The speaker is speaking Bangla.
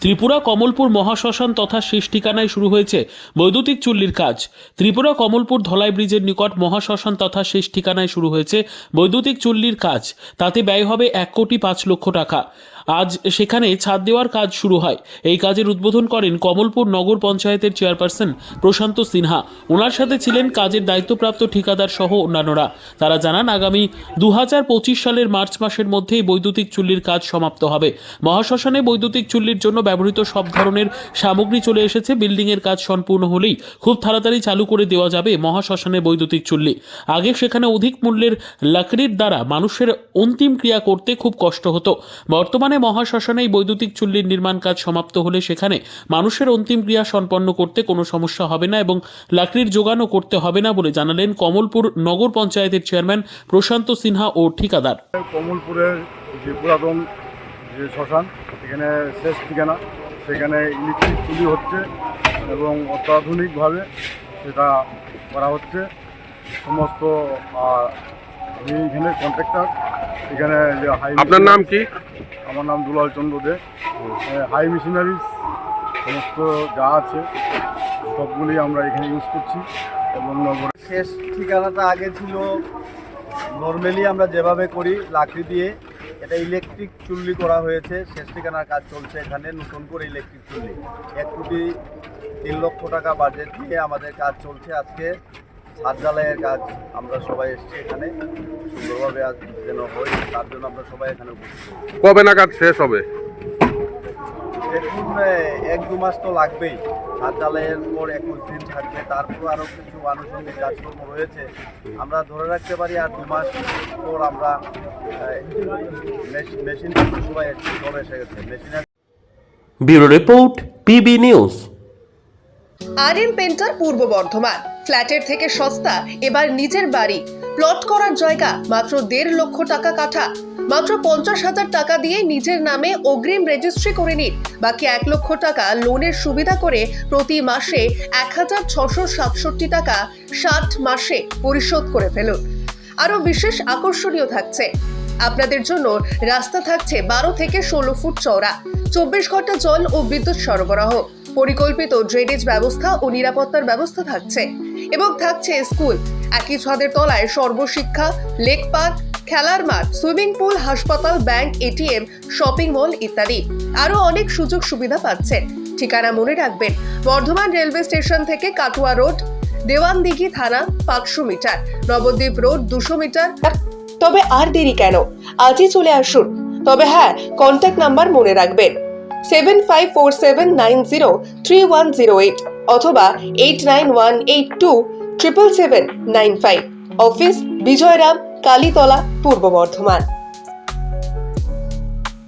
ত্রিপুরা কমলপুর মহাশ্মশান তথা শেষ ঠিকানায় শুরু হয়েছে বৈদ্যুতিক চুল্লির কাজ। ত্রিপুরা কমলপুর ধলাই ব্রিজের নিকট মহাশ্মশান তথা শেষ ঠিকানায় শুরু হয়েছে বৈদ্যুতিক চুল্লির কাজ। তাতে ব্যয় হবে 1,05,00,000 টাকা। আজ সেখানে ছাদ দেওয়ার কাজ শুরু হয়। এই কাজের উদ্বোধন করেন কমলপুর নগর পঞ্চায়েতের চেয়ারপারসন প্রশান্ত সিনহা। ওনার সাথে ছিলেন কাজের দায়িত্বপ্রাপ্ত ঠিকাদার সহ অন্যান্যরা। তারা জানান, আগামী 2025 সালের মার্চ মাসের মধ্যেই বৈদ্যুতিক চুল্লির কাজ সমাপ্ত হবে। মহাশ্মশানে বৈদ্যুতিক চুল্লির জন্য ব্যবহৃত সব ধরনের সামগ্রী চলে এসেছে। বিল্ডিংয়ের কাজ সম্পূর্ণ হলেই খুব তাড়াতাড়ি চালু করে দেওয়া যাবে মহাশ্মশানে বৈদ্যুতিক চুল্লি। আগে সেখানে অধিক মূল্যের লাকড়ির দ্বারা মানুষের অন্তিম ক্রিয়া করতে খুব কষ্ট হতো। বর্তমানে মহাশ্মশানে বৈদ্যুতিক চুল্লির নির্মাণ কাজ সমাপ্ত হলে সেখানে মানুষের অন্তিম ক্রিয়া সম্পন্ন করতে কোনো সমস্যা হবে না এবং লাকড়ির যোগানও করতে হবে না বলে জানালেন কমলপুর নগর পঞ্চায়েতের চেয়ারম্যান প্রশান্ত সিনহা ও ঠিকাদার। কমলপুরের যে পুরাতন যে শ্মশান, এখানে শেষ ঠিকানা, সেখানে ইলেকট্রিক চুল্লি হচ্ছে এবং অত্যাধুনিকভাবে সেটা করা হচ্ছে। সমস্ত আমি এখানে কন্ট্রাক্টর, এখানে যে আপনার নাম কি? আমার নাম দুলাল চন্দ্র দে। হাই মেশিনারিজ সমস্ত যা আছে সবগুলি আমরা এখানে ইউজ করছি। এবং শেষ ঠিকানাটা আগে ছিল নর্মালি আমরা যেভাবে করি লাকড়ি দিয়ে, এটা ইলেকট্রিক চুল্লি করা হয়েছে। শেষ ঠিকানার কাজ চলছে এখানে নতুন করে ইলেকট্রিক চুল্লি। 1,03,00,000 টাকা বাজেট দিয়ে আমাদের কাজ চলছে। আজকে ছাদ ঢালাইয়ের কাজ আমরা সবাই এসেছি এখানে সুন্দরভাবে আজ যেন হয়, তার জন্য আমরা সবাই এখানে উপস্থিত। কবে নাগাদ শেষ হবে? দেখুন, 1-2 মাস তো লাগবেই। ছাদ ঢালাইয়ের পর 21 দিন থাকবে, তারপর আরও কিছু আনুষঙ্গিক কাজকর্ম রয়েছে। আমরা ধরে রাখতে পারি আর 2 মাস পর আমরা মেশিন সবাই চলে এসে গেছে মেশিনের। Bureau report, PB news. RM painter পূর্ব বর্ধমান। ফ্ল্যাটের থেকে সস্তা এবার নিজের বাড়ি। প্লট করার জায়গা মাত্র 1.5 লক্ষ টাকা কাঠা। মাত্র 50,000 টাকা দিয়ে নিজের নামে অগ্রিম রেজিস্ট্রি করে নিন। বাকি 1 লক্ষ টাকা লোনের সুবিধা করে প্রতি মাসে 1,667 টাকা 60 মাসে পরিশোধ করে ফেলুন। আরও বিশেষ আকর্ষণীয় থাকছে, আপনাদের জন্য রাস্তা থাকছে 12 থেকে 16 ফুট চওড়া, 24 ঘন্টা জল ও বিদ্যুৎ সরবরাহ, পরিকল্পিত ড্রেনেজ ব্যবস্থা ও নিরাপত্তার ব্যবস্থা থাকছে এবং থাকছে স্কুল। একই ছাদের তলায় সর্বশিক্ষা, লেক পার্ক, খেলার মাঠ, সুইমিং পুল, হাসপাতাল, ব্যাংক, এটিএম, শপিং মল ইত্যাদি আরও অনেক সুযোগ সুবিধা পাচ্ছেন। ঠিকানা মনে রাখবেন, বর্ধমান রেলওয়ে স্টেশন থেকে কাটুয়া রোড, দেওয়ানদিঘি থানা 500 মিটার, নবদ্বীপ রোড 200 মিটার। তবে আর দেরি কেন, আজই চলে আসুন। তবে হ্যাঁ, কন্ট্যাক্ট নাম্বার মনে রাখবেন 7547903108 অথবা 8918277795। অফিস বিজয়রাম, কালীতলা, পূর্ব বর্ধমান।